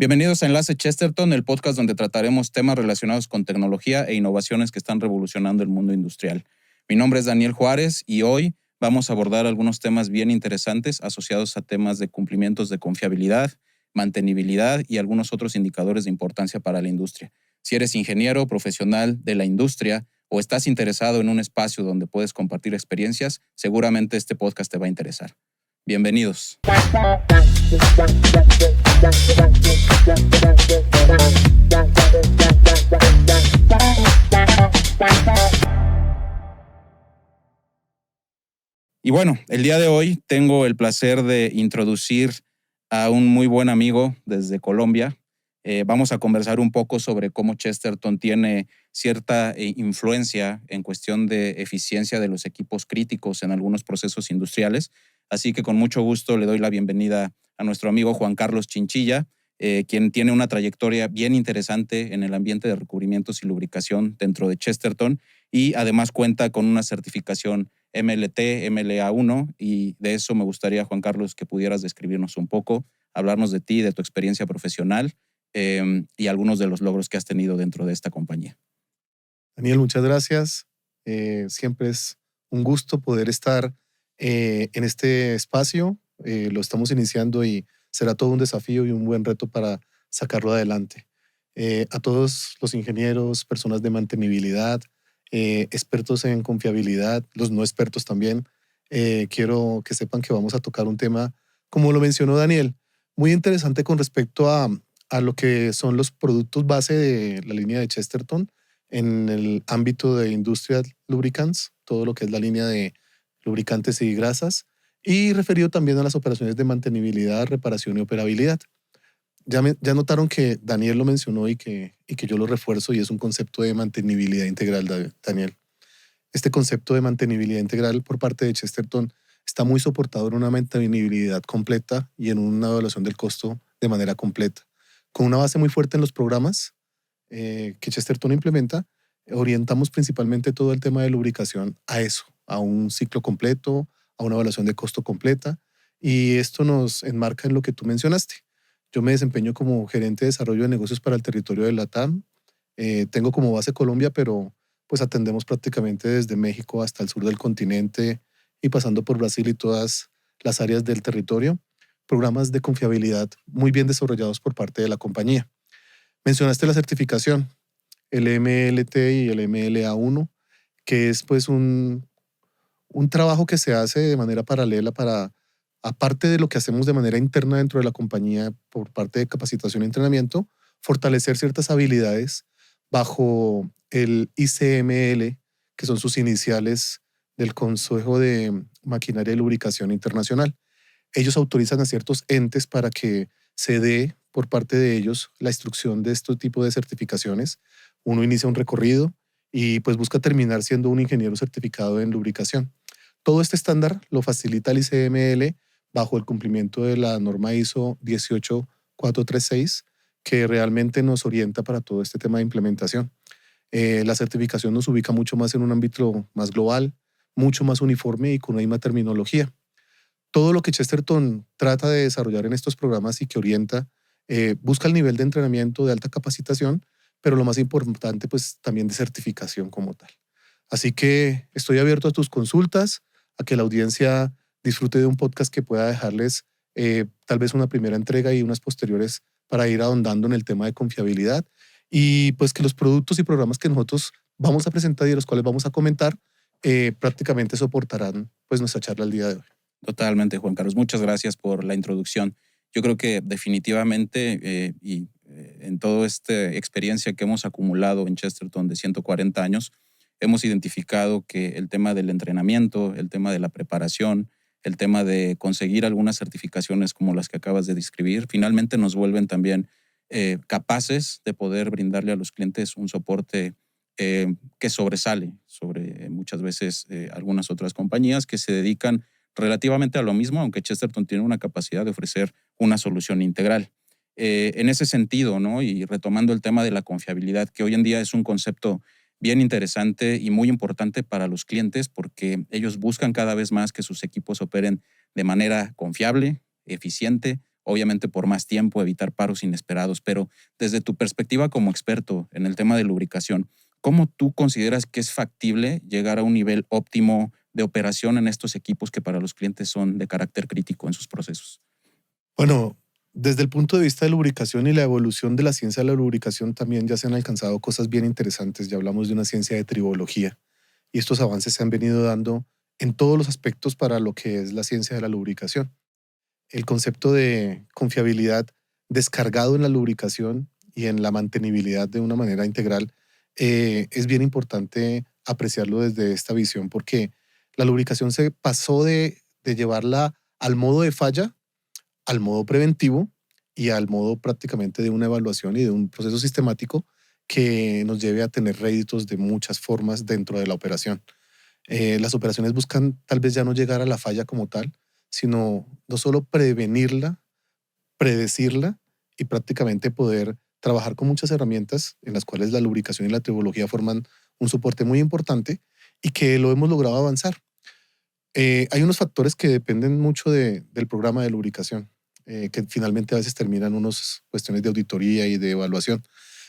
Bienvenidos a Enlace Chesterton, el podcast donde trataremos temas relacionados con tecnología e innovaciones que están revolucionando el mundo industrial. Mi nombre es Daniel Juárez y hoy vamos a abordar algunos temas bien interesantes asociados a temas de cumplimientos de confiabilidad, mantenibilidad y algunos otros indicadores de importancia para la industria. Si eres ingeniero, profesional de la industria o estás interesado en un espacio donde puedes compartir experiencias, seguramente este podcast te va a interesar. Bienvenidos. Y bueno, el día de hoy tengo el placer de introducir a un muy buen amigo desde Colombia. Vamos a conversar un poco sobre cómo Chesterton tiene cierta influencia en cuestión de eficiencia de los equipos críticos en algunos procesos industriales. Así que con mucho gusto le doy la bienvenida a nuestro amigo Juan Carlos Chinchilla, quien tiene una trayectoria bien interesante en el ambiente de recubrimientos y lubricación dentro de Chesterton y además cuenta con una certificación MLT, MLA1, y de eso me gustaría, Juan Carlos, que pudieras describirnos un poco, hablarnos de ti, de tu experiencia profesional y algunos de los logros que has tenido dentro de esta compañía. Daniel, muchas gracias. Siempre es un gusto poder estar en este espacio. Lo estamos iniciando y será todo un desafío y un buen reto para sacarlo adelante. A todos los ingenieros, personas de mantenibilidad, expertos en confiabilidad, los no expertos también, quiero que sepan que vamos a tocar un tema, como lo mencionó Daniel, muy interesante con respecto a lo que son los productos base de la línea de Chesterton en el ámbito de Industrial Lubricants, todo lo que es la línea de lubricantes y grasas, y referido también a las operaciones de mantenibilidad, reparación y operabilidad. Ya notaron que Daniel lo mencionó y que yo lo refuerzo, y es un concepto de mantenibilidad integral, Daniel. Este concepto de mantenibilidad integral por parte de Chesterton está muy soportado en una mantenibilidad completa y en una evaluación del costo de manera completa. Con una base muy fuerte en los programas que Chesterton implementa, orientamos principalmente todo el tema de lubricación a eso, a un ciclo completo, a una evaluación de costo completa, y esto nos enmarca en lo que tú mencionaste. Yo me desempeño como gerente de desarrollo de negocios para el territorio de LATAM. Tengo como base Colombia, pero pues atendemos prácticamente desde México hasta el sur del continente y pasando por Brasil y todas las áreas del territorio, programas de confiabilidad muy bien desarrollados por parte de la compañía. Mencionaste la certificación, el MLT y el MLA1, que es pues un trabajo que se hace de manera paralela para, aparte de lo que hacemos de manera interna dentro de la compañía por parte de capacitación y entrenamiento, fortalecer ciertas habilidades bajo el ICML, que son sus iniciales del Consejo de Maquinaria y Lubricación Internacional. Ellos autorizan a ciertos entes para que se dé por parte de ellos la instrucción de este tipo de certificaciones. Uno inicia un recorrido y pues busca terminar siendo un ingeniero certificado en lubricación. Todo este estándar lo facilita el ICML bajo el cumplimiento de la norma ISO 18436, que realmente nos orienta para todo este tema de implementación. La certificación nos ubica mucho más en un ámbito más global, mucho más uniforme y con una misma terminología. Todo lo que Chesterton trata de desarrollar en estos programas y que orienta, busca el nivel de entrenamiento de alta capacitación, pero lo más importante, pues también de certificación como tal. Así que estoy abierto a tus consultas, a que la audiencia disfrute de un podcast que pueda dejarles tal vez una primera entrega y unas posteriores para ir ahondando en el tema de confiabilidad, y pues que los productos y programas que nosotros vamos a presentar y de los cuales vamos a comentar prácticamente soportarán pues nuestra charla el día de hoy. Totalmente, Juan Carlos. Muchas gracias por la introducción. Yo creo que definitivamente en toda esta experiencia que hemos acumulado en Chesterton de 140 años, hemos identificado que el tema del entrenamiento, el tema de la preparación, el tema de conseguir algunas certificaciones como las que acabas de describir, finalmente nos vuelven también capaces de poder brindarle a los clientes un soporte que sobresale sobre muchas veces algunas otras compañías que se dedican relativamente a lo mismo, aunque Chesterton tiene una capacidad de ofrecer una solución integral. En ese sentido, ¿no? Y retomando el tema de la confiabilidad, que hoy en día es un concepto bien interesante y muy importante para los clientes porque ellos buscan cada vez más que sus equipos operen de manera confiable, eficiente, obviamente por más tiempo, evitar paros inesperados, pero desde tu perspectiva como experto en el tema de lubricación, ¿cómo tú consideras que es factible llegar a un nivel óptimo de operación en estos equipos que para los clientes son de carácter crítico en sus procesos? Bueno, desde el punto de vista de lubricación y la evolución de la ciencia de la lubricación también ya se han alcanzado cosas bien interesantes. Ya hablamos de una ciencia de tribología y estos avances se han venido dando en todos los aspectos para lo que es la ciencia de la lubricación. El concepto de confiabilidad descargado en la lubricación y en la mantenibilidad de una manera integral es bien importante apreciarlo desde esta visión porque la lubricación se pasó de llevarla al modo de falla al modo preventivo y al modo prácticamente de una evaluación y de un proceso sistemático que nos lleve a tener réditos de muchas formas dentro de la operación. Las operaciones buscan tal vez ya no llegar a la falla como tal, sino no solo prevenirla, predecirla y prácticamente poder trabajar con muchas herramientas en las cuales la lubricación y la teología forman un soporte muy importante y que lo hemos logrado avanzar. Hay unos factores que dependen mucho del programa de lubricación, que finalmente a veces terminan unas cuestiones de auditoría y de evaluación.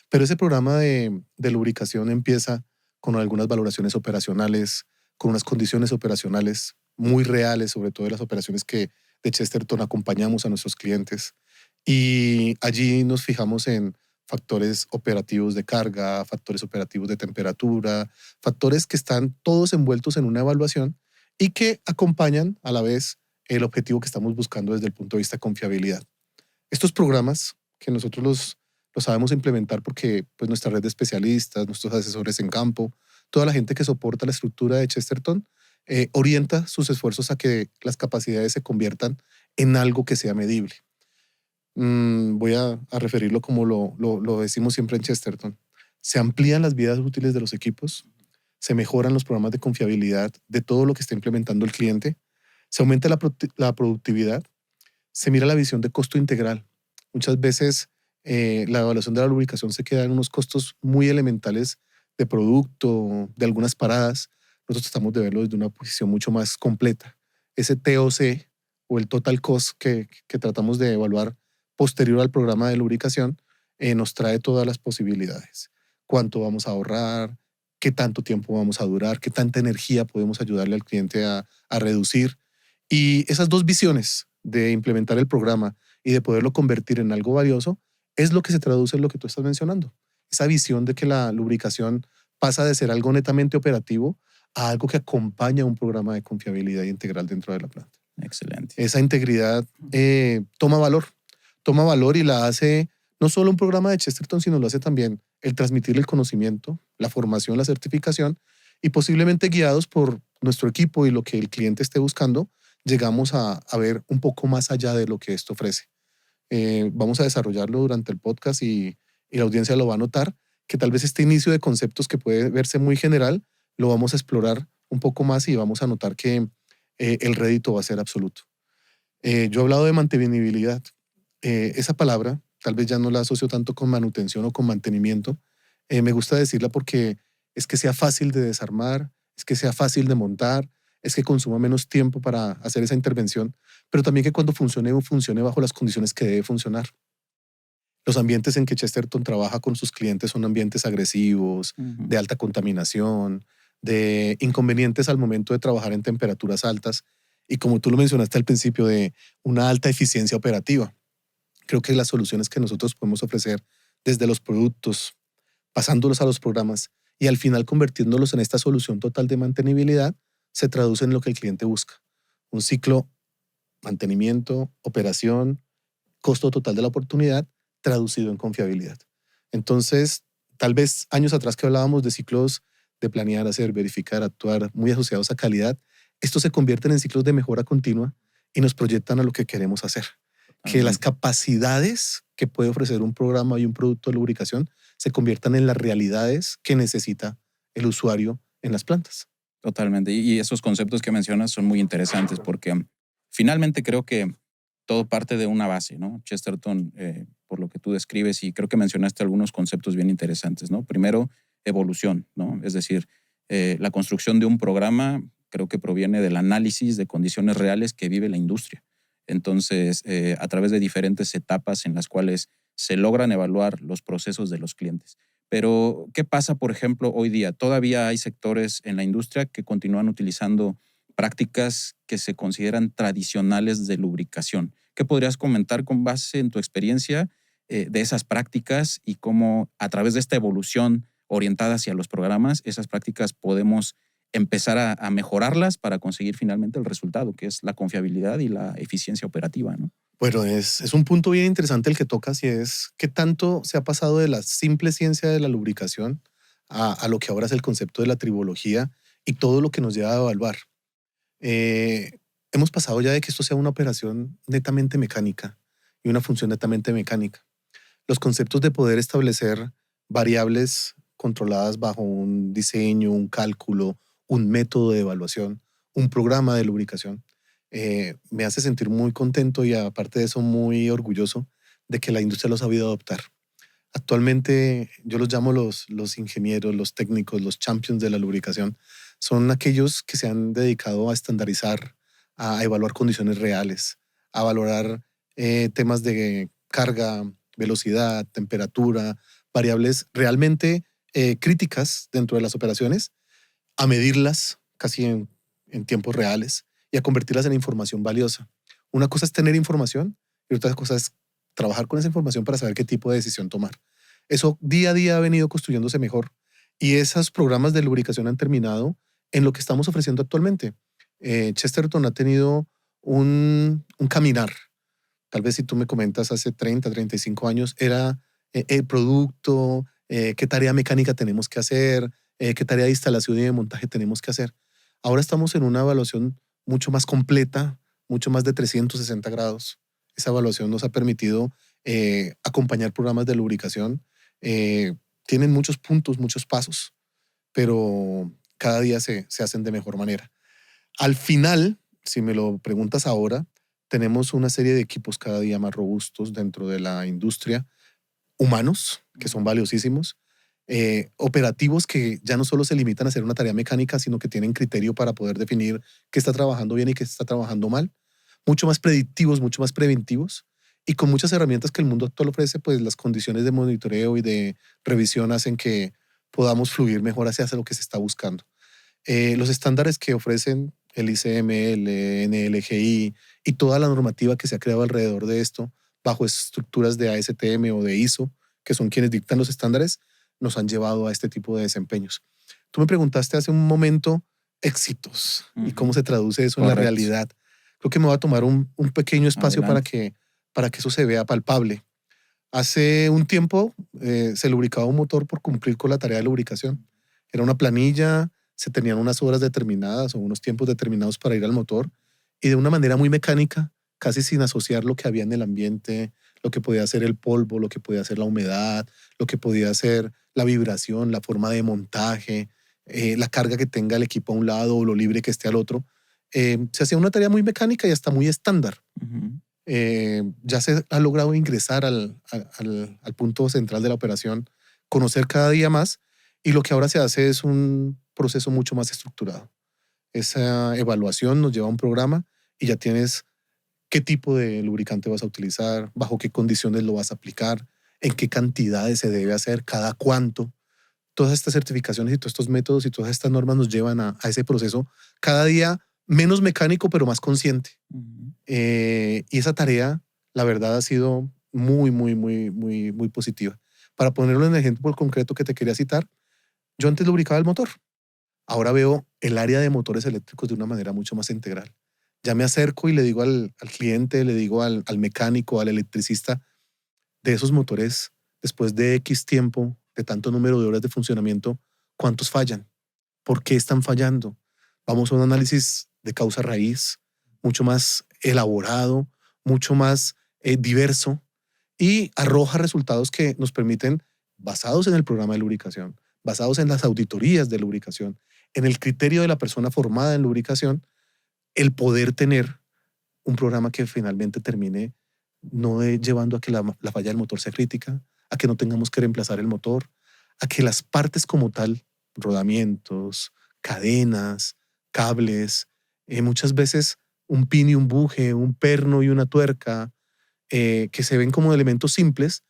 Pero ese programa de lubricación empieza con algunas valoraciones operacionales, con unas condiciones operacionales muy reales, sobre todo de las operaciones que de Chesterton acompañamos a nuestros clientes. Y allí nos fijamos en factores operativos de carga, factores operativos de temperatura, factores que están todos envueltos en una evaluación y que acompañan a la vez el objetivo que estamos buscando desde el punto de vista de confiabilidad. Estos programas que nosotros los sabemos implementar porque pues, nuestra red de especialistas, nuestros asesores en campo, toda la gente que soporta la estructura de Chesterton, orienta sus esfuerzos a que las capacidades se conviertan en algo que sea medible. Voy a referirlo como lo decimos siempre en Chesterton. Se amplían las vidas útiles de los equipos, se mejoran los programas de confiabilidad de todo lo que está implementando el cliente, se aumenta la productividad, se mira la visión de costo integral. Muchas veces la evaluación de la lubricación se queda en unos costos muy elementales de producto, de algunas paradas. Nosotros tratamos de verlo desde una posición mucho más completa. Ese TOC o el total cost que tratamos de evaluar posterior al programa de lubricación nos trae todas las posibilidades. Cuánto vamos a ahorrar, qué tanto tiempo vamos a durar, qué tanta energía podemos ayudarle al cliente a reducir. Y esas dos visiones de implementar el programa y de poderlo convertir en algo valioso es lo que se traduce en lo que tú estás mencionando. Esa visión de que la lubricación pasa de ser algo netamente operativo a algo que acompaña un programa de confiabilidad integral dentro de la planta. Excelente. Esa integridad toma valor y la hace no solo un programa de Chesterton, sino lo hace también el transmitir el conocimiento, la formación, la certificación y posiblemente guiados por nuestro equipo y lo que el cliente esté buscando, llegamos a ver un poco más allá de lo que esto ofrece. Vamos a desarrollarlo durante el podcast y la audiencia lo va a notar, que tal vez este inicio de conceptos que puede verse muy general, lo vamos a explorar un poco más y vamos a notar que el rédito va a ser absoluto. Yo he hablado de mantenibilidad. Esa palabra tal vez ya no la asocio tanto con manutención o con mantenimiento. Me gusta decirla porque es que sea fácil de desarmar, es que sea fácil de montar, es que consuma menos tiempo para hacer esa intervención, pero también que cuando funcione bajo las condiciones que debe funcionar. Los ambientes en que Chesterton trabaja con sus clientes son ambientes agresivos, de alta contaminación, de inconvenientes al momento de trabajar en temperaturas altas y como tú lo mencionaste al principio, de una alta eficiencia operativa. Creo que las soluciones que nosotros podemos ofrecer desde los productos, pasándolos a los programas y al final convirtiéndolos en esta solución total de mantenibilidad, se traduce en lo que el cliente busca. Un ciclo, mantenimiento, operación, costo total de la oportunidad, traducido en confiabilidad. Entonces, tal vez años atrás que hablábamos de ciclos de planear, hacer, verificar, actuar, muy asociados a calidad, estos se convierten en ciclos de mejora continua y nos proyectan a lo que queremos hacer. Que las capacidades que puede ofrecer un programa y un producto de lubricación se conviertan en las realidades que necesita el usuario en las plantas. Totalmente. Y esos conceptos que mencionas son muy interesantes porque finalmente creo que todo parte de una base, ¿no? Chesterton, por lo que tú describes, y creo que mencionaste algunos conceptos bien interesantes, ¿no? Primero, evolución, ¿no? Es decir, la construcción de un programa creo que proviene del análisis de condiciones reales que vive la industria. Entonces, a través de diferentes etapas en las cuales se logran evaluar los procesos de los clientes. Pero, ¿qué pasa, por ejemplo, hoy día? Todavía hay sectores en la industria que continúan utilizando prácticas que se consideran tradicionales de lubricación. ¿Qué podrías comentar con base en tu experiencia de esas prácticas y cómo a través de esta evolución orientada hacia los programas, esas prácticas podemos empezar a mejorarlas para conseguir finalmente el resultado, que es la confiabilidad y la eficiencia operativa, ¿no? Bueno, es un punto bien interesante el que tocas y es qué tanto se ha pasado de la simple ciencia de la lubricación a lo que ahora es el concepto de la tribología y todo lo que nos lleva a evaluar. Hemos pasado ya de que esto sea una operación netamente mecánica y una función netamente mecánica. Los conceptos de poder establecer variables controladas bajo un diseño, un cálculo, un método de evaluación, un programa de lubricación, me hace sentir muy contento y aparte de eso muy orgulloso de que la industria lo ha sabido adoptar. Actualmente yo los llamo los ingenieros, los técnicos, los champions de la lubricación. Son aquellos que se han dedicado a estandarizar, a evaluar condiciones reales, a valorar temas de carga, velocidad, temperatura, variables realmente críticas dentro de las operaciones, a medirlas casi en tiempos reales y a convertirlas en información valiosa. Una cosa es tener información y otra cosa es trabajar con esa información para saber qué tipo de decisión tomar. Eso día a día ha venido construyéndose mejor y esos programas de lubricación han terminado en lo que estamos ofreciendo actualmente. Chesterton ha tenido un caminar. Tal vez si tú me comentas hace 30, 35 años, era el producto, qué tarea mecánica tenemos que hacer, qué tarea de instalación y de montaje tenemos que hacer. Ahora estamos en una evaluación mucho más completa, mucho más de 360 grados. Esa evaluación nos ha permitido acompañar programas de lubricación. Eh, Tienen muchos puntos, muchos pasos, pero cada día se hacen de mejor manera. Al final, si me lo preguntas ahora, tenemos una serie de equipos cada día más robustos dentro de la industria, humanos, que son valiosísimos, operativos que ya no solo se limitan a hacer una tarea mecánica, sino que tienen criterio para poder definir qué está trabajando bien y qué está trabajando mal, mucho más predictivos, mucho más preventivos, y con muchas herramientas que el mundo actual ofrece, pues las condiciones de monitoreo y de revisión hacen que podamos fluir mejor hacia lo que se está buscando. Los estándares que ofrecen el ICML, NLGI y toda la normativa que se ha creado alrededor de esto, bajo estructuras de ASTM o de ISO, que son quienes dictan los estándares, nos han llevado a este tipo de desempeños. Tú me preguntaste hace un momento éxitos y cómo se traduce eso en la Correcto. realidad. Creo que me voy a tomar un pequeño espacio Adelante. para que eso se vea palpable. Hace un tiempo se lubricaba un motor por cumplir con la tarea de lubricación. Era una planilla, se tenían unas horas determinadas o unos tiempos determinados para ir al motor y de una manera muy mecánica, casi sin asociar lo que había en el ambiente, lo que podía ser el polvo, lo que podía ser la humedad, lo que podía ser la vibración, la forma de montaje, la carga que tenga el equipo a un lado o lo libre que esté al otro. Se hacía una tarea muy mecánica y hasta muy estándar. Ujú. Ya se ha logrado ingresar al punto central de la operación, conocer cada día más y lo que ahora se hace es un proceso mucho más estructurado. Esa evaluación nos lleva a un programa y ya tienes qué tipo de lubricante vas a utilizar, bajo qué condiciones lo vas a aplicar, en qué cantidades se debe hacer, cada cuánto. Todas estas certificaciones y todos estos métodos y todas estas normas nos llevan a ese proceso cada día menos mecánico pero más consciente. Ujú. Y esa tarea, la verdad, ha sido muy, muy, muy, muy, muy positiva. Para ponerlo en el ejemplo concreto que te quería citar, yo antes lubricaba el motor. Ahora veo el área de motores eléctricos de una manera mucho más integral. Ya me acerco y le digo al cliente, le digo al mecánico, al electricista, de esos motores, después de X tiempo, de tanto número de horas de funcionamiento, ¿cuántos fallan? ¿Por qué están fallando? Vamos a un análisis de causa raíz, mucho más elaborado, mucho más diverso y arroja resultados que nos permiten, basados en el programa de lubricación, basados en las auditorías de lubricación, en el criterio de la persona formada en lubricación, el poder tener un programa que finalmente termine no llevando a que la falla del motor sea crítica, a que no tengamos que reemplazar el motor, a que las partes como tal, rodamientos, cadenas, cables, muchas veces un pin y un buje, un perno y una tuerca, que se ven como elementos simples,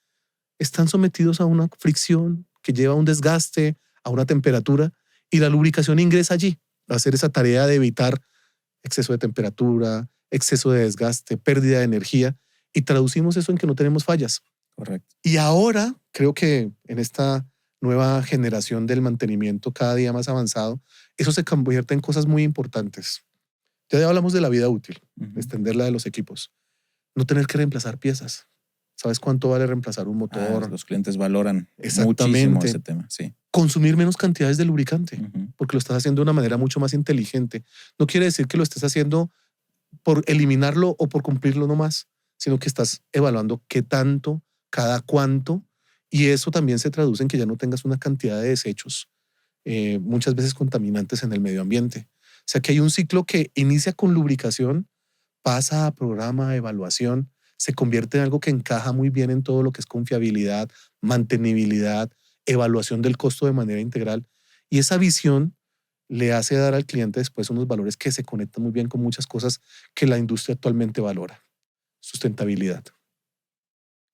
están sometidos a una fricción que lleva a un desgaste, a una temperatura, y la lubricación ingresa allí a hacer esa tarea de evitar exceso de temperatura, exceso de desgaste, pérdida de energía, y traducimos eso en que no tenemos fallas. Correcto. Y ahora creo que en esta nueva generación del mantenimiento cada día más avanzado, eso se convierte en cosas muy importantes. Ya hablamos de la vida útil, extenderla de los equipos. No tener que reemplazar piezas. ¿Sabes cuánto vale reemplazar un motor? Los clientes valoran Exactamente muchísimo ese tema, sí. Consumir menos cantidades de lubricante, porque lo estás haciendo de una manera mucho más inteligente. No quiere decir que lo estés haciendo por eliminarlo o por cumplirlo nomás, sino que estás evaluando qué tanto, cada cuánto, y eso también se traduce en que ya no tengas una cantidad de desechos, muchas veces contaminantes en el medio ambiente. O sea que hay un ciclo que inicia con lubricación, pasa a programa, evaluación, se convierte en algo que encaja muy bien en todo lo que es confiabilidad, mantenibilidad, evaluación del costo de manera integral. Y esa visión le hace dar al cliente después unos valores que se conectan muy bien con muchas cosas que la industria actualmente valora. Sustentabilidad.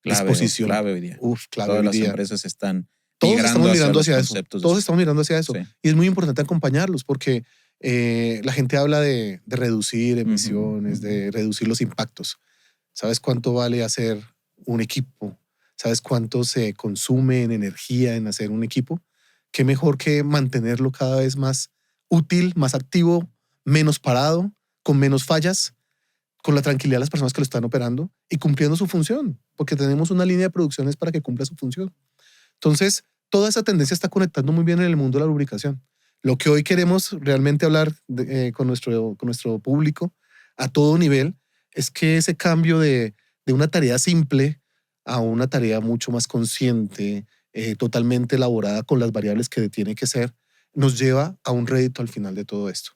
Disposición. Clave hoy día. Clave Todas hoy las día. empresas están Todos migrando estamos mirando hacia eso. conceptos. Todos estamos mirando hacia eso. Sí. Y es muy importante acompañarlos porque la gente habla de reducir emisiones, de reducir los impactos. ¿Sabes cuánto vale hacer un equipo? ¿Sabes cuánto se consume en energía en hacer un equipo? Qué mejor que mantenerlo cada vez más útil, más activo, menos parado, con menos fallas, con la tranquilidad de las personas que lo están operando y cumpliendo su función, porque tenemos una línea de producciones para que cumpla su función. Entonces, toda esa tendencia está conectando muy bien en el mundo de la lubricación. Lo que hoy queremos realmente hablar con nuestro público a todo nivel es que ese cambio de una tarea simple a una tarea mucho más consciente, totalmente elaborada con las variables que tiene que ser, nos lleva a un rédito al final de todo esto.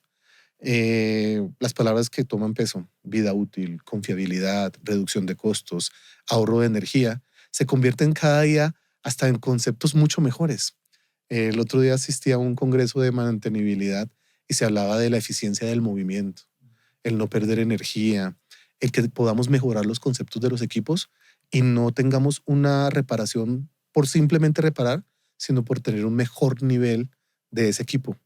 Las palabras que toman peso, vida útil, confiabilidad, reducción de costos, ahorro de energía, se convierten cada día hasta en conceptos mucho mejores. El otro día asistí a un congreso de mantenibilidad y se hablaba de la eficiencia del movimiento, el no perder energía, el que podamos mejorar los conceptos de los equipos y no tengamos una reparación por simplemente reparar, sino por tener un mejor nivel de ese equipo,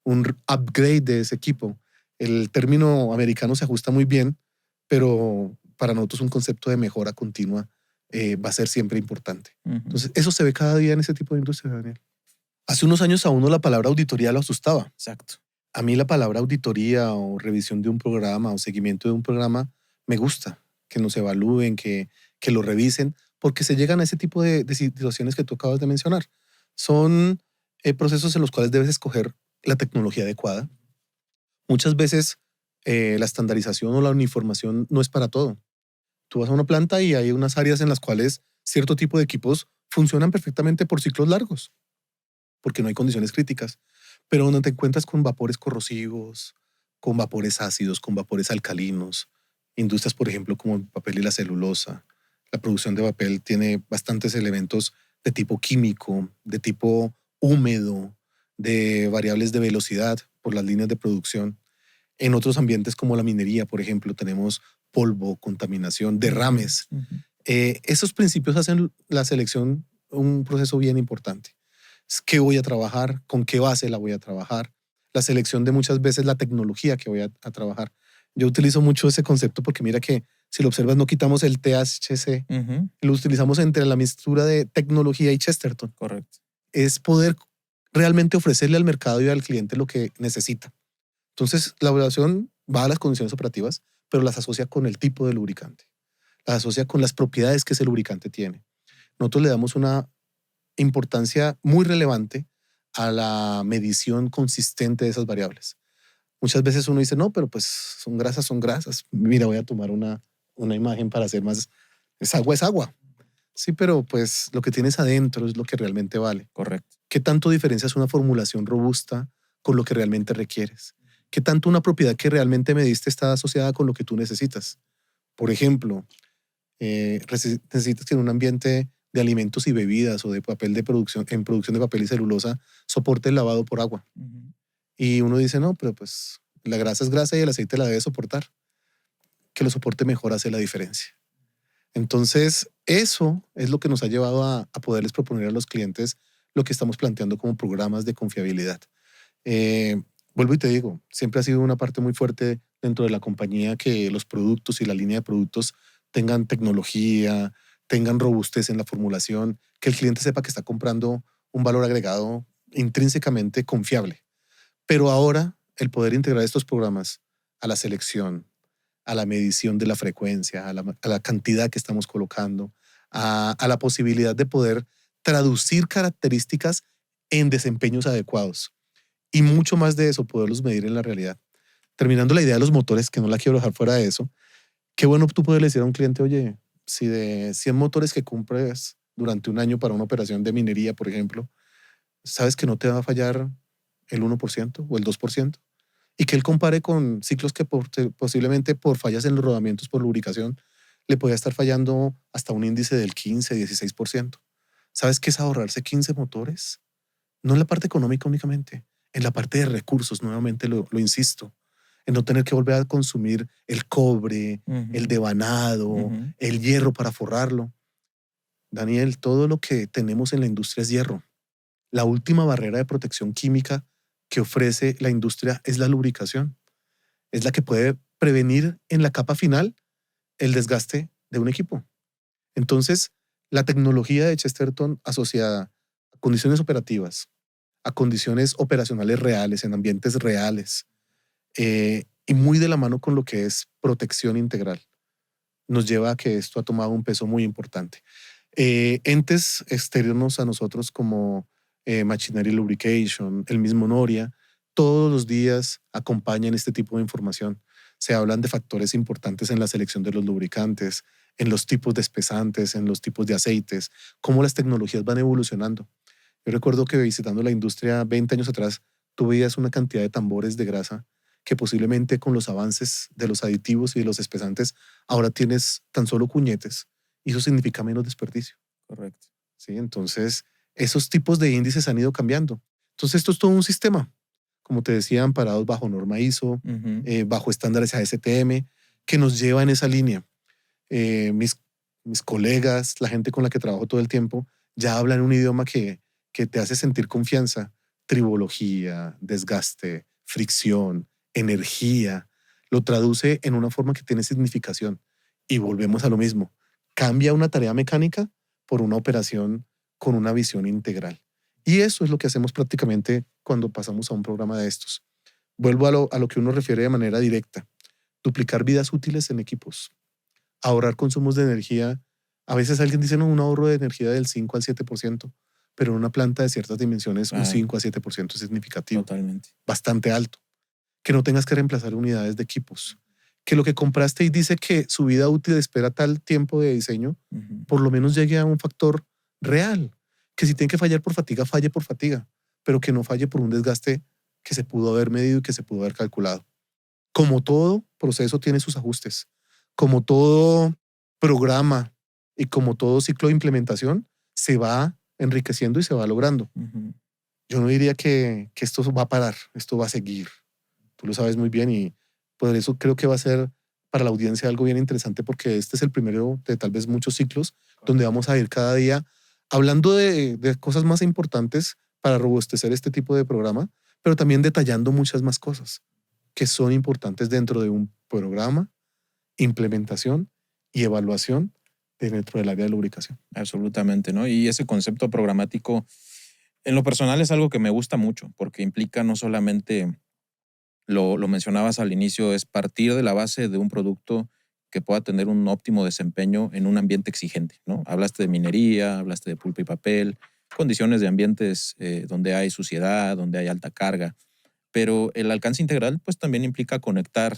un upgrade de ese equipo. El término americano se ajusta muy bien, pero para nosotros un concepto de mejora continua va a ser siempre importante. Entonces, eso se ve cada día en ese tipo de industria, Daniel. Hace unos años a uno la palabra auditoría lo asustaba. Exacto. A mí la palabra auditoría o revisión de un programa o seguimiento de un programa me gusta, que nos evalúen, que lo revisen, porque se llegan a ese tipo de situaciones que tú acabas de mencionar. Son procesos en los cuales debes escoger la tecnología adecuada. Muchas veces la estandarización o la uniformación no es para todo. Tú vas a una planta y hay unas áreas en las cuales cierto tipo de equipos funcionan perfectamente por ciclos largos, porque no hay condiciones críticas, pero donde te encuentras con vapores corrosivos, con vapores ácidos, con vapores alcalinos, industrias, por ejemplo, como el papel y la celulosa. La producción de papel tiene bastantes elementos de tipo químico, de tipo húmedo, de variables de velocidad por las líneas de producción. En otros ambientes como la minería, por ejemplo, tenemos polvo, contaminación, derrames. Esos principios hacen la selección un proceso bien importante. ¿Qué voy a trabajar? ¿Con qué base la voy a trabajar? La selección de muchas veces la tecnología que voy a trabajar. Yo utilizo mucho ese concepto porque mira que si lo observas no quitamos el THC, lo utilizamos entre la mixtura de tecnología y Chesterton. Correcto. Es poder realmente ofrecerle al mercado y al cliente lo que necesita. Entonces, la evaluación va a las condiciones operativas, pero las asocia con el tipo de lubricante. Las asocia con las propiedades que ese lubricante tiene. Nosotros le damos una importancia muy relevante a la medición consistente de esas variables. Muchas veces uno dice, no, pero pues son grasas, son grasas. Mira, voy a tomar una imagen para hacer más. Es agua, es agua. Sí, pero pues lo que tienes adentro es lo que realmente vale. Correcto. ¿Qué tanto diferencias una formulación robusta con lo que realmente requieres? ¿Qué tanto una propiedad que realmente mediste está asociada con lo que tú necesitas? Por ejemplo, necesitas que en un ambiente de alimentos y bebidas o de papel de producción, en producción de papel y celulosa, soporte el lavado por agua. Y uno dice, no, pero pues la grasa es grasa y el aceite la debe soportar. que lo soporte mejor hace la diferencia. Entonces, eso es lo que nos ha llevado a poderles proponer a los clientes lo que estamos planteando como programas de confiabilidad. Vuelvo y te digo, siempre ha sido una parte muy fuerte dentro de la compañía que los productos y la línea de productos tengan tecnología, tengan robustez en la formulación, que el cliente sepa que está comprando un valor agregado intrínsecamente confiable. Pero ahora el poder integrar estos programas a la selección, a la medición de la frecuencia, a la cantidad que estamos colocando, a la posibilidad de poder traducir características en desempeños adecuados y mucho más de eso, poderlos medir en la realidad. Terminando la idea de los motores, que no la quiero dejar fuera de eso, qué bueno tú poder decir a un cliente, oye, si de 100 motores que compres durante un año para una operación de minería, por ejemplo, sabes que no te va a fallar el 1% o el 2%, y que él compare con ciclos que posiblemente por fallas en los rodamientos, por lubricación, le podía estar fallando hasta un índice del 15, 16%. ¿Sabes qué es ahorrarse 15 motores? No en la parte económica únicamente, en la parte de recursos, nuevamente lo insisto, en no tener que volver a consumir el cobre, el devanado, el hierro para forrarlo. Daniel, todo lo que tenemos en la industria es hierro. La última barrera de protección química que ofrece la industria es la lubricación. Es la que puede prevenir en la capa final el desgaste de un equipo. Entonces, la tecnología de Chesterton asociada a condiciones operativas, a condiciones operacionales reales, en ambientes reales, y muy de la mano con lo que es protección integral, nos lleva a que esto ha tomado un peso muy importante. Entes externos a nosotros como Machinery Lubrication, el mismo Noria, todos los días acompañan este tipo de información. Se hablan de factores importantes en la selección de los lubricantes, en los tipos de espesantes, en los tipos de aceites, cómo las tecnologías van evolucionando. Yo recuerdo que visitando la industria 20 años atrás, tú veías una cantidad de tambores de grasa que posiblemente con los avances de los aditivos y de los espesantes, ahora tienes tan solo cuñetes y eso significa menos desperdicio. Correcto. ¿Sí? Entonces, esos tipos de índices han ido cambiando. Entonces, esto es todo un sistema, como te decía, amparados bajo norma ISO, bajo estándares ASTM, que nos lleva en esa línea. Mis colegas, la gente con la que trabajo todo el tiempo, ya hablan un idioma que te hace sentir confianza, tribología, desgaste, fricción, energía, lo traduce en una forma que tiene significación. Y volvemos a lo mismo. Cambia una tarea mecánica por una operación con una visión integral. Y eso es lo que hacemos prácticamente cuando pasamos a un programa de estos. Vuelvo a lo que uno refiere de manera directa. Duplicar vidas útiles en equipos. Ahorrar consumos de energía. A veces alguien dice, no, un ahorro de energía del 5 al 7%, pero en una planta de ciertas dimensiones un 5 a 7% es significativo. Totalmente. Bastante alto. Que no tengas que reemplazar unidades de equipos. Que lo que compraste y dice que su vida útil espera tal tiempo de diseño, por lo menos llegue a un factor real. Que si tiene que fallar por fatiga, falle por fatiga, pero que no falle por un desgaste que se pudo haber medido y que se pudo haber calculado. Como todo proceso tiene sus ajustes, como todo programa y como todo ciclo de implementación, se va enriqueciendo y se va logrando. Yo no diría que esto va a parar, esto va a seguir. Tú lo sabes muy bien y por eso creo que va a ser para la audiencia algo bien interesante porque este es el primero de tal vez muchos ciclos donde vamos a ir cada día hablando de cosas más importantes para robustecer este tipo de programa, pero también detallando muchas más cosas que son importantes dentro de un programa, implementación y evaluación dentro del área de lubricación. Absolutamente, ¿no? Y ese concepto programático, en lo personal es algo que me gusta mucho porque implica no solamente, lo mencionabas al inicio, es partir de la base de un producto que pueda tener un óptimo desempeño en un ambiente exigente, ¿no? Hablaste de minería, hablaste de pulpa y papel, condiciones de ambientes donde hay suciedad, donde hay alta carga, pero el alcance integral pues también implica conectar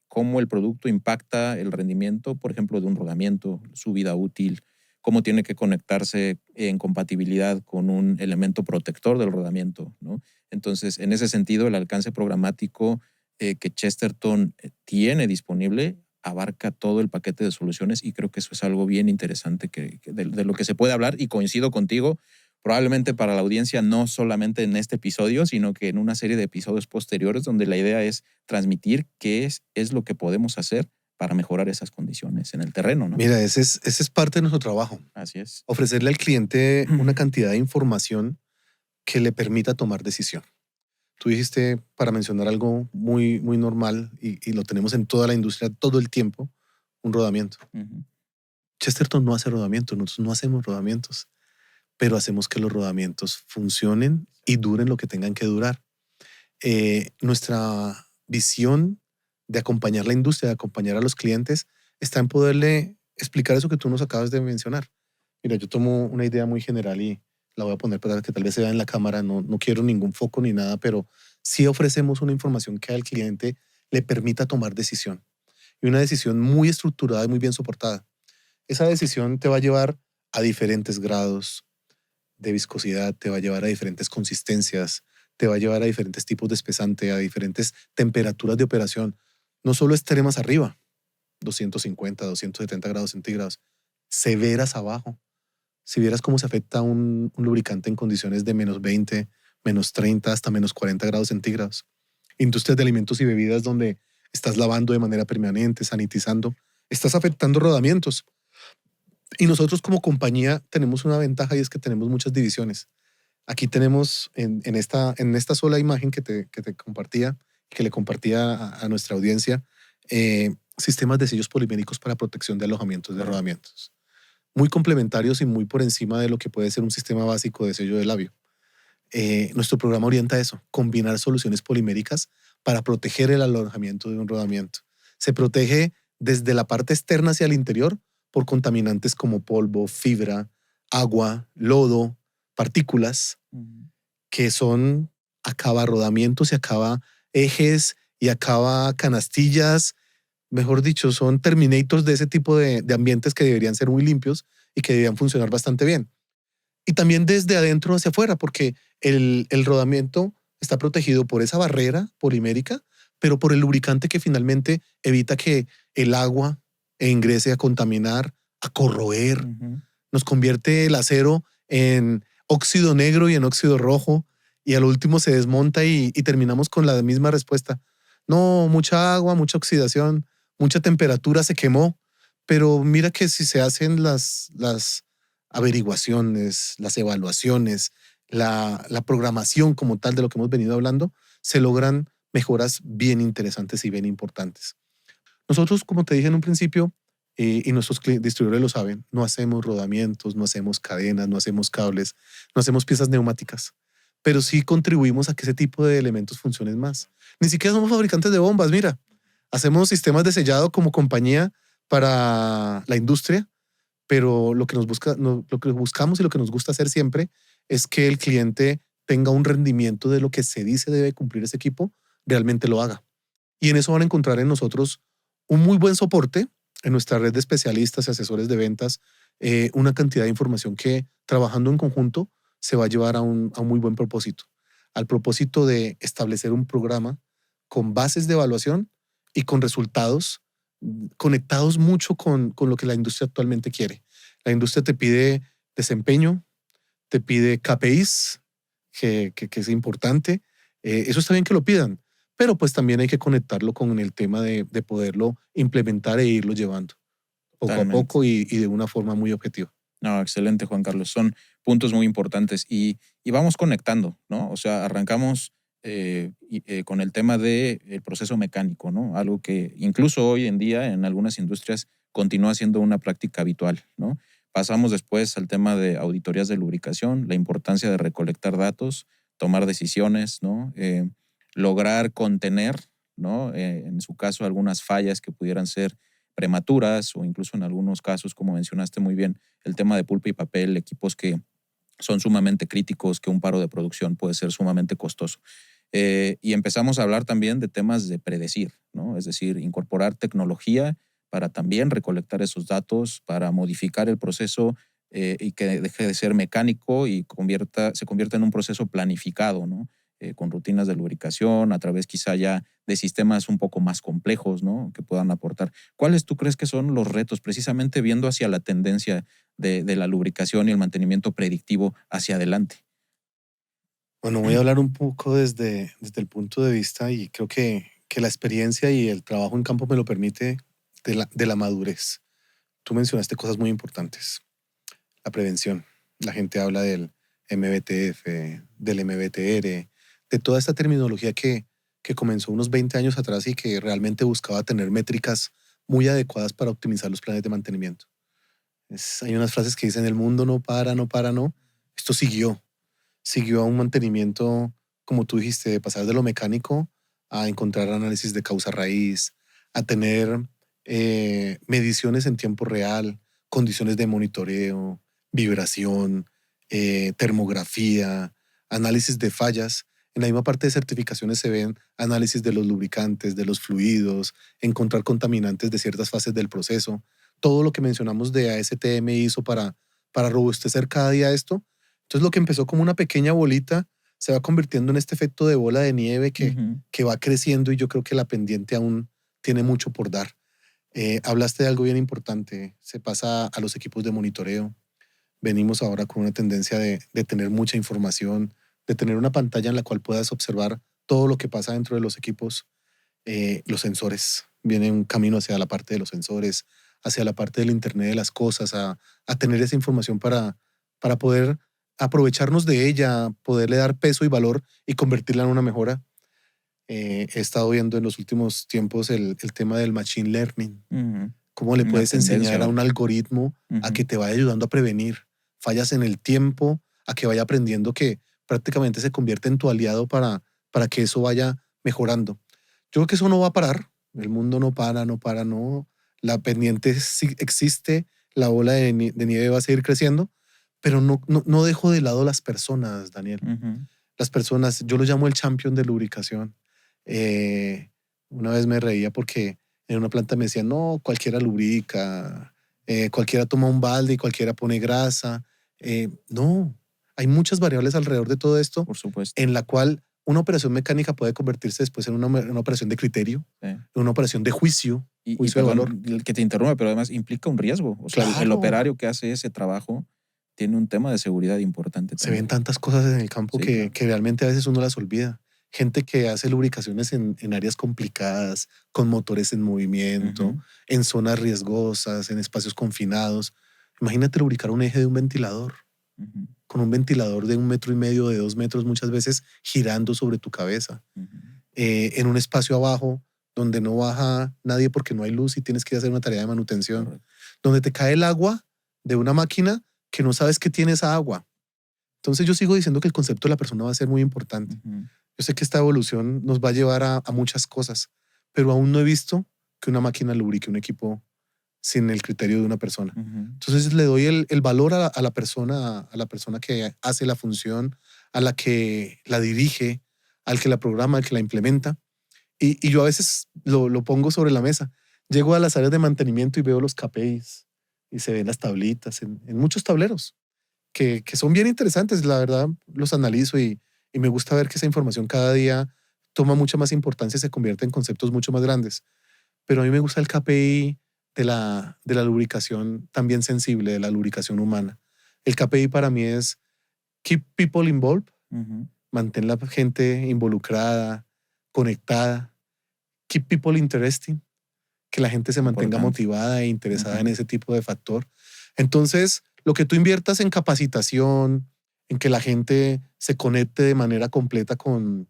cómo el producto impacta el rendimiento, por ejemplo, de un rodamiento, su vida útil, cómo tiene que conectarse en compatibilidad con un elemento protector del rodamiento, ¿no? Entonces, en ese sentido, el alcance programático que Chesterton tiene disponible abarca todo el paquete de soluciones y creo que eso es algo bien interesante de lo que se puede hablar y coincido contigo, probablemente para la audiencia no solamente en este episodio, sino que en una serie de episodios posteriores donde la idea es transmitir qué es lo que podemos hacer para mejorar esas condiciones en el terreno, ¿no? Mira, ese es parte de nuestro trabajo. Así es. Ofrecerle al cliente una cantidad de información que le permita tomar decisión. Tú dijiste, para mencionar algo muy, muy normal y lo tenemos en toda la industria todo el tiempo, un rodamiento. Ujú. Chesterton no hace rodamientos, nosotros no hacemos rodamientos, pero hacemos que los rodamientos funcionen y duren lo que tengan que durar. Nuestra visión de acompañar la industria, de acompañar a los clientes, está en poderle explicar eso que tú nos acabas de mencionar. Mira, yo tomo una idea muy general y la voy a poner para que tal vez se vea en la cámara. No quiero ningún foco ni nada, pero sí ofrecemos una información que al cliente le permita tomar decisión. Y una decisión muy estructurada y muy bien soportada. Esa decisión te va a llevar a diferentes grados de viscosidad, te va a llevar a diferentes consistencias, te va a llevar a diferentes tipos de espesante, a diferentes temperaturas de operación. No solo extremas arriba, 250, 270 grados centígrados, severas abajo. Si vieras cómo se afecta un lubricante en condiciones de -20, -30, hasta -40 grados centígrados. Industrias de alimentos y bebidas donde estás lavando de manera permanente, sanitizando, estás afectando rodamientos. Y nosotros como compañía tenemos una ventaja y es que tenemos muchas divisiones. Aquí tenemos en esta sola imagen que te compartía, que le compartía a nuestra audiencia, sistemas de sellos poliméricos para protección de alojamientos de Claro. rodamientos. Muy complementarios y muy por encima de lo que puede ser un sistema básico de sello de labio. Nuestro programa orienta a eso, combinar soluciones poliméricas para proteger el alojamiento de un rodamiento. Se protege desde la parte externa hacia el interior por contaminantes como polvo, fibra, agua, lodo, partículas, Ujú. que son acaba rodamientos y acaba ejes y acaba canastillas. Mejor dicho, son terminators de ese tipo de ambientes que deberían ser muy limpios y que deberían funcionar bastante bien. Y también desde adentro hacia afuera, porque el rodamiento está protegido por esa barrera polimérica, pero por el lubricante que finalmente evita que el agua ingrese a contaminar, a corroer. Ujú. Nos convierte el acero en óxido negro y en óxido rojo, y al último se desmonta y terminamos con la misma respuesta. No, mucha agua, mucha oxidación, mucha temperatura, se quemó, pero mira que si se hacen las averiguaciones, las evaluaciones, la programación como tal de lo que hemos venido hablando, se logran mejoras bien interesantes y bien importantes. Nosotros, como te dije en un principio, y nuestros distribuidores lo saben, no hacemos rodamientos, no hacemos cadenas, no hacemos cables, no hacemos piezas neumáticas, pero sí contribuimos a que ese tipo de elementos funcionen más. Ni siquiera somos fabricantes de bombas, mira, hacemos sistemas de sellado como compañía para la industria, pero lo que buscamos y lo que nos gusta hacer siempre es que el cliente tenga un rendimiento de lo que se dice debe cumplir ese equipo, realmente lo haga. Y en eso van a encontrar en nosotros un muy buen soporte en nuestra red de especialistas y asesores de ventas, una cantidad de información que trabajando en conjunto se va a llevar a un muy buen propósito, al propósito de establecer un programa con bases de evaluación y con resultados conectados mucho con lo que la industria actualmente quiere. La industria te pide desempeño, te pide KPIs, que es importante. Eso está bien que lo pidan, pero pues también hay que conectarlo con el tema de poderlo implementar e irlo llevando poco a Totalmente. poco y de una forma muy objetiva. No, excelente, Juan Carlos. Son puntos muy importantes y vamos conectando, ¿no? O sea, arrancamos con el tema del proceso mecánico, ¿no? Algo que incluso hoy en día en algunas industrias continúa siendo una práctica habitual, ¿no? Pasamos después al tema de auditorías de lubricación, la importancia de recolectar datos, tomar decisiones, ¿no? Lograr contener, ¿no? En su caso, algunas fallas que pudieran ser prematuras o incluso en algunos casos, como mencionaste muy bien, el tema de pulpa y papel, equipos que son sumamente críticos, que un paro de producción puede ser sumamente costoso. Y empezamos a hablar también de temas de predecir, ¿no? Es decir, incorporar tecnología para también recolectar esos datos, para modificar el proceso y que deje de ser mecánico y se convierta en un proceso planificado, ¿no? Con rutinas de lubricación, a través quizá ya de sistemas un poco más complejos, ¿no? Que puedan aportar. ¿Cuáles tú crees que son los retos, precisamente viendo hacia la tendencia de la lubricación y el mantenimiento predictivo hacia adelante? Bueno, voy a hablar un poco desde el punto de vista y creo que la experiencia y el trabajo en campo me lo permite de la madurez. Tú mencionaste cosas muy importantes. La prevención. La gente habla del MBTF, del MBTR, de toda esta terminología que comenzó unos 20 años atrás y que realmente buscaba tener métricas muy adecuadas para optimizar los planes de mantenimiento. Hay unas frases que dicen: el mundo no para, no para, no. Esto siguió a un mantenimiento, como tú dijiste, de pasar de lo mecánico a encontrar análisis de causa raíz, a tener mediciones en tiempo real, condiciones de monitoreo, vibración, termografía, análisis de fallas. En la misma parte de certificaciones se ven análisis de los lubricantes, de los fluidos, encontrar contaminantes de ciertas fases del proceso. Todo lo que mencionamos de ASTM hizo para robustecer cada día esto. Entonces lo que empezó como una pequeña bolita se va convirtiendo en este efecto de bola de nieve que va creciendo, y yo creo que la pendiente aún tiene mucho por dar. Hablaste de algo bien importante, se pasa a los equipos de monitoreo. Venimos ahora con una tendencia de tener mucha información, de tener una pantalla en la cual puedas observar todo lo que pasa dentro de los equipos. Los sensores, viene un camino hacia la parte de los sensores, hacia la parte del Internet de las cosas, a tener esa información para poder aprovecharnos de ella, poderle dar peso y valor y convertirla en una mejora. He estado viendo en los últimos tiempos el tema del machine learning. Cómo le Una puedes enseñar a tendencia. un algoritmo a que te vaya ayudando a prevenir fallas en el tiempo, a que vaya aprendiendo, que prácticamente se convierte en tu aliado para que eso vaya mejorando. Yo creo que eso no va a parar. El mundo no para, no para, no. La pendiente sí existe, la bola de nieve va a seguir creciendo, pero no dejo de lado las personas, Daniel. Las personas, yo lo llamo el champion de lubricación. Una vez me reía porque en una planta me decían: no, cualquiera lubrica, cualquiera toma un balde y cualquiera pone grasa. No, hay muchas variables alrededor de todo esto, Por supuesto. en la cual una operación mecánica puede convertirse después en una operación de criterio, Sí. en una operación de juicio Y de valor. perdón que te interrumpa, pero además implica un riesgo. O sea, el Claro, operario que hace ese trabajo tiene un tema de seguridad importante se ven también. tantas cosas en el campo Sí, claro. que realmente a veces uno las olvida. Gente que hace lubricaciones en áreas complicadas, con motores en movimiento, Ujú. en zonas riesgosas, en espacios confinados. Imagínate lubricar un eje de un ventilador, Ujú. con un ventilador de 1,5 metros, de 2 metros, muchas veces girando sobre tu cabeza, Ujú. en un espacio abajo donde no baja nadie porque no hay luz y tienes que hacer una tarea de manutención, Correcto. donde te cae el agua de una máquina que no sabes que tiene esa agua. Entonces yo sigo diciendo que el concepto de la persona va a ser muy importante. Ujú. Yo sé que esta evolución nos va a llevar a muchas cosas, pero aún no he visto que una máquina lubrique un equipo sin el criterio de una persona. Ujú. Entonces le doy el valor a la persona que hace la función, a la que la dirige, al que la programa, al que la implementa. Y yo a veces lo pongo sobre la mesa. Llego a las áreas de mantenimiento y veo los KPIs y se ven las tablitas en muchos tableros que son bien interesantes. La verdad, los analizo y me gusta ver que esa información cada día toma mucha más importancia y se convierte en conceptos mucho más grandes. Pero a mí me gusta el KPI de la lubricación también sensible, de la lubricación humana. El KPI para mí es Keep People Involved, Ujú. mantén la gente involucrada, conectada. Keep People Interesting, que la gente se mantenga Importante. motivada e interesada en Ujú. ese tipo de factor. Entonces, lo que tú inviertas en capacitación, en que la gente se conecte de manera completa con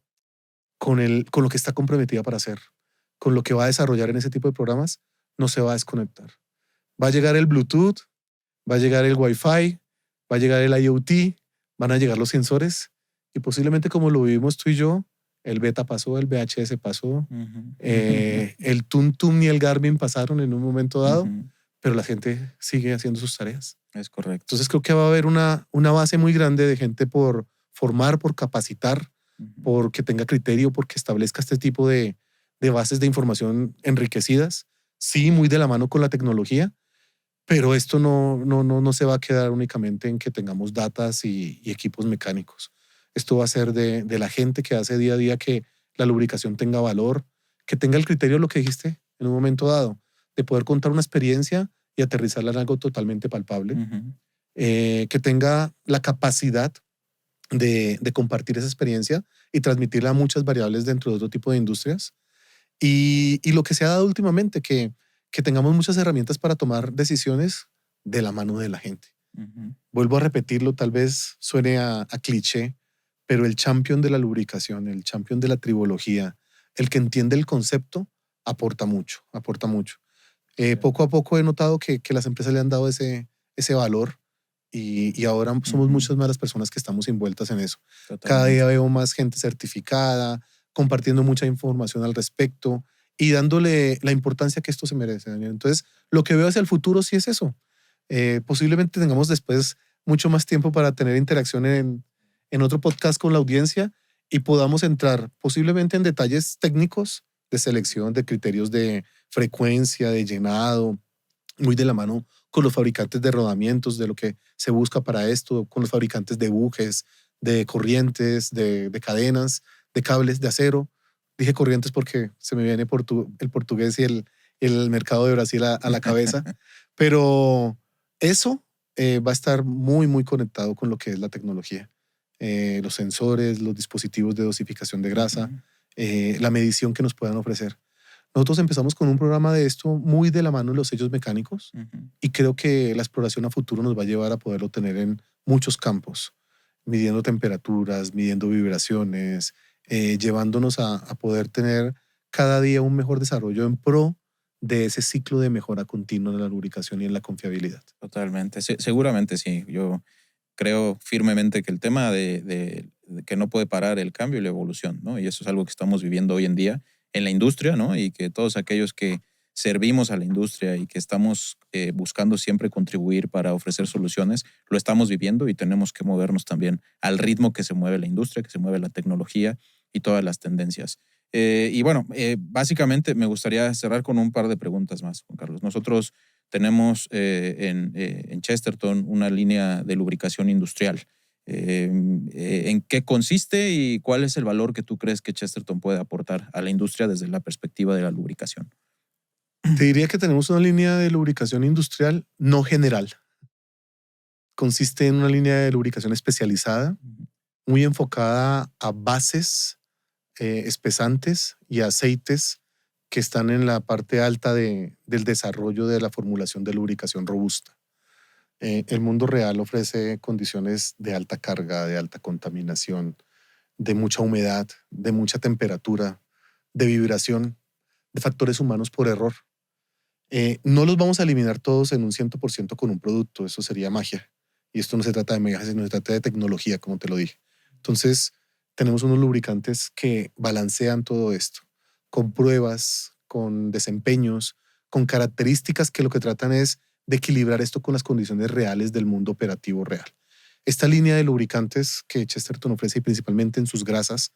lo que está comprometida para hacer, con lo que va a desarrollar en ese tipo de programas, no se va a desconectar. Va a llegar el Bluetooth, va a llegar el Wi-Fi, va a llegar el IoT, van a llegar los sensores y posiblemente, como lo vivimos tú y yo, el Beta pasó, el VHS pasó, Ujú. el Tum Tum y el Garmin pasaron en un momento dado, Ujú. pero la gente sigue haciendo sus tareas. Es correcto. Entonces creo que va a haber una base muy grande de gente por formar, por capacitar, Ujú. porque tenga criterio, porque establezca este tipo de bases de información enriquecidas, sí, muy de la mano con la tecnología, pero esto no se va a quedar únicamente en que tengamos datas y equipos mecánicos. Esto va a ser de la gente que hace día a día que la lubricación tenga valor, que tenga el criterio, lo que dijiste en un momento dado, de poder contar una experiencia y aterrizarla en algo totalmente palpable, Ujú. que tenga la capacidad de compartir esa experiencia y transmitirla a muchas variables dentro de otro tipo de industrias. Y lo que se ha dado últimamente, que que tengamos muchas herramientas para tomar decisiones de la mano de la gente. Vuelvo a repetirlo, tal vez suene a cliché, pero el champion de la lubricación, el champion de la tribología, el que entiende el concepto, aporta mucho, aporta mucho. Poco a poco he notado que las empresas le han dado ese valor y ahora somos muchas más las personas que estamos envueltas en eso. Totalmente. Cada día veo más gente certificada, compartiendo mucha información al respecto y dándole la importancia que esto se merece, Daniel. Entonces, lo que veo hacia el futuro sí es eso. Posiblemente tengamos después mucho más tiempo para tener interacción en otro podcast con la audiencia y podamos entrar posiblemente en detalles técnicos de selección, de criterios de frecuencia, de llenado, muy de la mano con los fabricantes de rodamientos, de lo que se busca para esto, con los fabricantes de bujes, de corrientes, de cadenas, de cables de acero. Dije corrientes porque se me viene el portugués y el mercado de Brasil a la cabeza, pero eso va a estar muy, muy conectado con lo que es la tecnología. Los sensores, los dispositivos de dosificación de grasa, la medición que nos puedan ofrecer. Nosotros empezamos con un programa de esto muy de la mano de los sellos mecánicos y creo que la exploración a futuro nos va a llevar a poderlo tener en muchos campos, midiendo temperaturas, midiendo vibraciones, llevándonos a poder tener cada día un mejor desarrollo en pro de ese ciclo de mejora continua en la lubricación y en la confiabilidad. Totalmente, seguramente sí. Yo creo firmemente que el tema de que no puede parar el cambio y la evolución, ¿no? Y eso es algo que estamos viviendo hoy en día en la industria, ¿no? Y que todos aquellos que servimos a la industria y que estamos buscando siempre contribuir para ofrecer soluciones, lo estamos viviendo y tenemos que movernos también al ritmo que se mueve la industria, que se mueve la tecnología y todas las tendencias. Y bueno, básicamente me gustaría cerrar con un par de preguntas más, Juan Carlos. Nosotros tenemos en Chesterton una línea de lubricación industrial. ¿En qué consiste y cuál es el valor que tú crees que Chesterton puede aportar a la industria desde la perspectiva de la lubricación? Te diría que tenemos una línea de lubricación industrial no general. Consiste en una línea de lubricación especializada, muy enfocada a bases espesantes y aceites que están en la parte alta del desarrollo de la formulación de lubricación robusta. El mundo real ofrece condiciones de alta carga, de alta contaminación, de mucha humedad, de mucha temperatura, de vibración, de factores humanos por error. No los vamos a eliminar todos en un 100% con un producto, eso sería magia. Y esto no se trata de magia, sino se trata de tecnología, como te lo dije. Entonces, tenemos unos lubricantes que balancean todo esto, con pruebas, con desempeños, con características que lo que tratan es de equilibrar esto con las condiciones reales del mundo operativo real. Esta línea de lubricantes que Chesterton ofrece, y principalmente en sus grasas,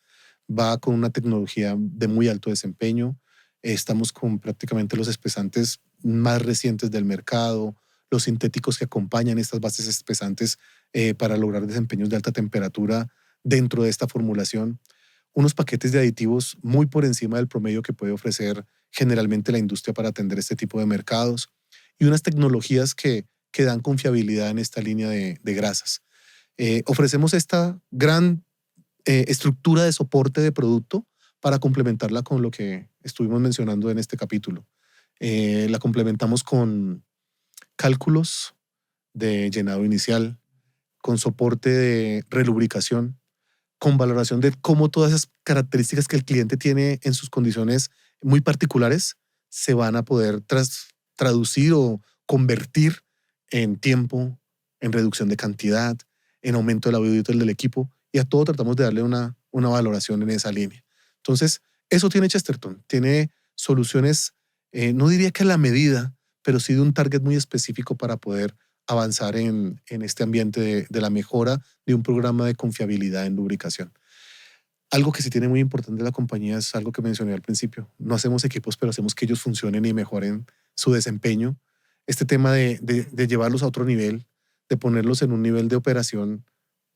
va con una tecnología de muy alto desempeño. Estamos con prácticamente los espesantes más recientes del mercado, los sintéticos que acompañan estas bases espesantes para lograr desempeños de alta temperatura dentro de esta formulación. Unos paquetes de aditivos muy por encima del promedio que puede ofrecer generalmente la industria para atender este tipo de mercados y unas tecnologías que dan confiabilidad en esta línea de grasas. Ofrecemos esta gran estructura de soporte de producto para complementarla con lo que estuvimos mencionando en este capítulo. La complementamos con cálculos de llenado inicial, con soporte de relubricación, con valoración de cómo todas esas características que el cliente tiene en sus condiciones muy particulares se van a poder traducir o convertir en tiempo, en reducción de cantidad, en aumento de la vida útil del equipo, y a todo tratamos de darle una valoración en esa línea. Entonces, eso tiene Chesterton, tiene soluciones, no diría que a la medida, pero sí de un target muy específico para poder avanzar en este ambiente de la mejora de un programa de confiabilidad en lubricación. Algo que sí tiene muy importante la compañía es algo que mencioné al principio. No hacemos equipos, pero hacemos que ellos funcionen y mejoren su desempeño. Este tema de llevarlos a otro nivel, de ponerlos en un nivel de operación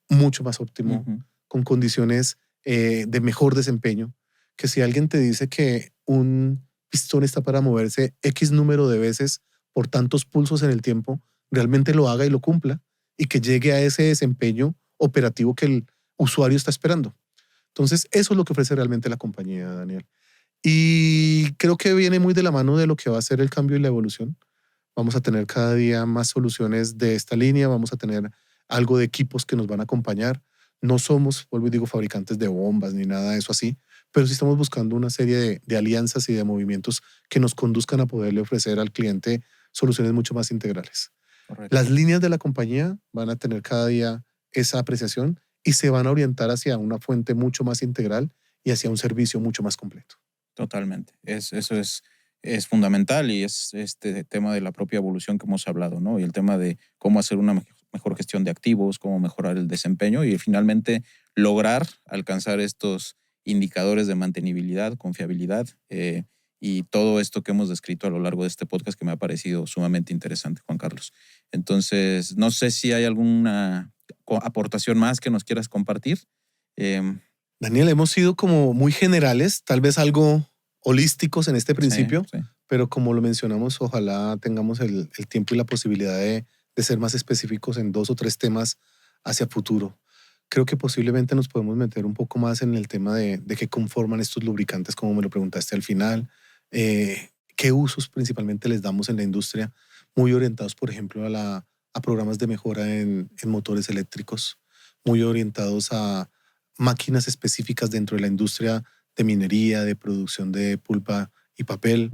mucho más óptimo, con condiciones de mejor desempeño, que si alguien te dice que un pistón está para moverse X número de veces por tantos pulsos en el tiempo, realmente lo haga y lo cumpla y que llegue a ese desempeño operativo que el usuario está esperando. Entonces, eso es lo que ofrece realmente la compañía, Daniel. Y creo que viene muy de la mano de lo que va a ser el cambio y la evolución. Vamos a tener cada día más soluciones de esta línea, vamos a tener algo de equipos que nos van a acompañar. No somos, vuelvo y digo, fabricantes de bombas ni nada de eso así, pero sí estamos buscando una serie de alianzas y de movimientos que nos conduzcan a poderle ofrecer al cliente soluciones mucho más integrales. Correcto. Las líneas de la compañía van a tener cada día esa apreciación y se van a orientar hacia una fuente mucho más integral y hacia un servicio mucho más completo. Totalmente. Eso es fundamental y es este tema de la propia evolución que hemos hablado, ¿no? Y el tema de cómo hacer una mejor gestión de activos, cómo mejorar el desempeño y finalmente lograr alcanzar estos indicadores de mantenibilidad, confiabilidad y todo esto que hemos descrito a lo largo de este podcast que me ha parecido sumamente interesante, Juan Carlos. Entonces, no sé si hay alguna aportación más que nos quieras compartir. Daniel, hemos sido como muy generales, tal vez algo holísticos en este principio, sí. pero como lo mencionamos, ojalá tengamos el tiempo y la posibilidad de ser más específicos en 2 o 3 temas hacia futuro. Creo que posiblemente nos podemos meter un poco más en el tema de qué conforman estos lubricantes, como me lo preguntaste al final, qué usos principalmente les damos en la industria, muy orientados, por ejemplo, a programas de mejora en motores eléctricos, muy orientados a máquinas específicas dentro de la industria de minería, de producción de pulpa y papel,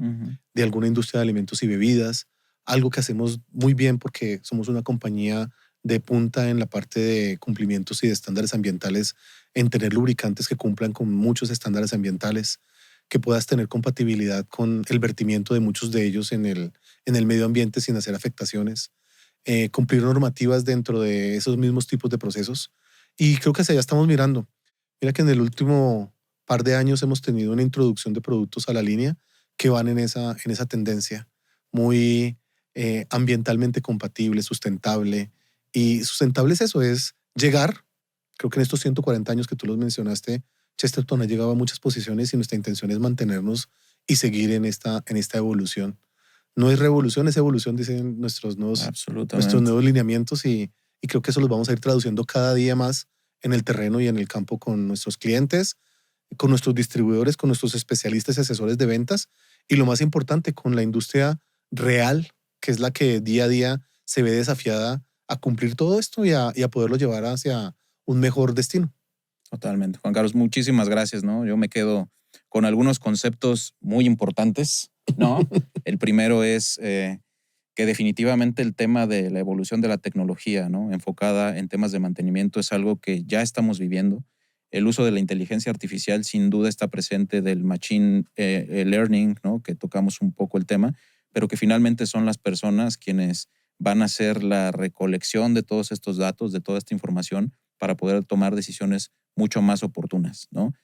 de alguna industria de alimentos y bebidas, algo que hacemos muy bien porque somos una compañía de punta en la parte de cumplimientos y de estándares ambientales, en tener lubricantes que cumplan con muchos estándares ambientales, que puedas tener compatibilidad con el vertimiento de muchos de ellos en el medio ambiente sin hacer afectaciones, cumplir normativas dentro de esos mismos tipos de procesos. Y creo que hacia allá estamos mirando. Mira que en el último par de años hemos tenido una introducción de productos a la línea que van en esa tendencia, muy ambientalmente compatible, sustentable. Y sustentable es eso, es llegar, creo que en estos 140 años que tú los mencionaste, Chesterton ha llegado a muchas posiciones y nuestra intención es mantenernos y seguir en esta evolución. No es revolución, es evolución, dicen nuestros nuevos lineamientos y creo que eso los vamos a ir traduciendo cada día más en el terreno y en el campo con nuestros clientes, con nuestros distribuidores, con nuestros especialistas y asesores de ventas y lo más importante, con la industria real, que es la que día a día se ve desafiada a cumplir todo esto y a poderlo llevar hacia un mejor destino. Totalmente. Juan Carlos, muchísimas gracias, ¿no? Yo me quedo con algunos conceptos muy importantes, ¿no? El primero es que definitivamente el tema de la evolución de la tecnología, ¿no? Enfocada en temas de mantenimiento es algo que ya estamos viviendo. El uso de la inteligencia artificial sin duda está presente del machine learning, ¿no? Que tocamos un poco el tema, pero que finalmente son las personas quienes van a hacer la recolección de todos estos datos, de toda esta información para poder tomar decisiones mucho más oportunas, ¿no?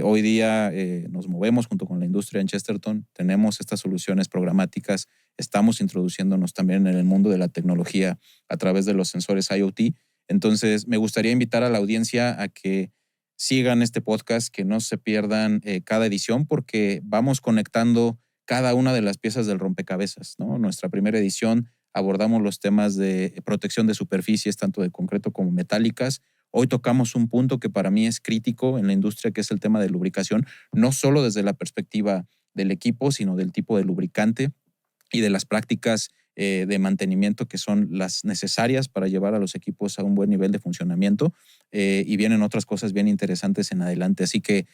Hoy día nos movemos junto con la industria en Chesterton, tenemos estas soluciones programáticas, estamos introduciéndonos también en el mundo de la tecnología a través de los sensores IoT. Entonces, me gustaría invitar a la audiencia a que sigan este podcast, que no se pierdan cada edición, porque vamos conectando cada una de las piezas del rompecabezas, ¿no? Nuestra primera edición abordamos los temas de protección de superficies, tanto de concreto como metálicas. Hoy tocamos un punto que para mí es crítico en la industria, que es el tema de lubricación, no solo desde la perspectiva del equipo, sino del tipo de lubricante y de las prácticas de mantenimiento que son las necesarias para llevar a los equipos a un buen nivel de funcionamiento y vienen otras cosas bien interesantes en adelante. Así que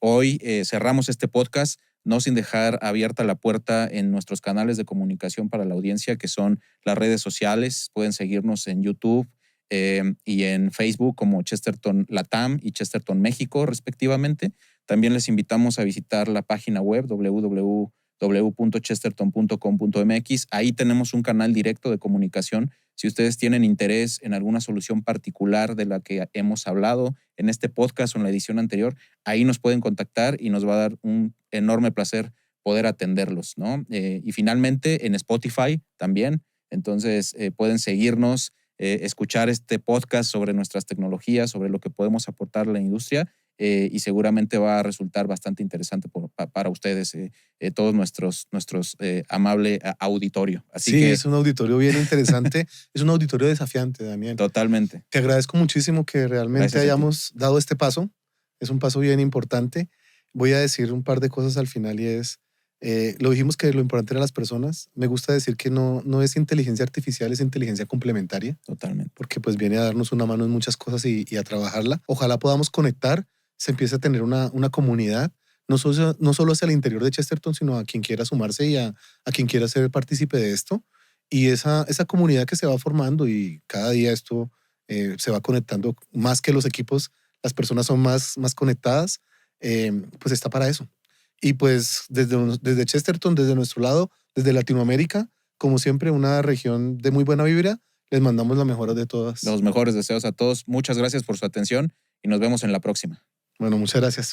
hoy cerramos este podcast, no sin dejar abierta la puerta en nuestros canales de comunicación para la audiencia, que son las redes sociales. Pueden seguirnos en YouTube y en Facebook como Chesterton Latam y Chesterton México, respectivamente. También les invitamos a visitar la página web www.chesterton.com.mx. Ahí tenemos un canal directo de comunicación. Si ustedes tienen interés en alguna solución particular de la que hemos hablado en este podcast o en la edición anterior, ahí nos pueden contactar y nos va a dar un enorme placer poder atenderlos, ¿no? Y finalmente en Spotify también. Entonces pueden seguirnos, escuchar este podcast sobre nuestras tecnologías, sobre lo que podemos aportar a la industria y seguramente va a resultar bastante interesante para ustedes, todos nuestros amable auditorio. Así sí, que, es un auditorio bien interesante, es un auditorio desafiante, Daniel. Totalmente. Te agradezco muchísimo que realmente hayamos dado este paso, es un paso bien importante. voy a decir un par de cosas al final y es, lo dijimos que lo importante eran las personas. Me gusta decir que no es inteligencia artificial, es inteligencia complementaria, Totalmente. porque pues viene a darnos una mano en muchas cosas y a trabajarla. Ojalá podamos conectar, se empiece a tener una comunidad, no solo hacia el interior de Chesterton, sino a quien quiera sumarse y a quien quiera ser partícipe de esto. Y esa comunidad que se va formando y cada día esto se va conectando más que los equipos, las personas son más conectadas, pues está para eso. Y pues desde Chesterton, desde nuestro lado, desde Latinoamérica, como siempre, una región de muy buena vibra, les mandamos la mejor de todas. Los mejores deseos a todos. Muchas gracias por su atención y nos vemos en la próxima. Bueno, muchas gracias.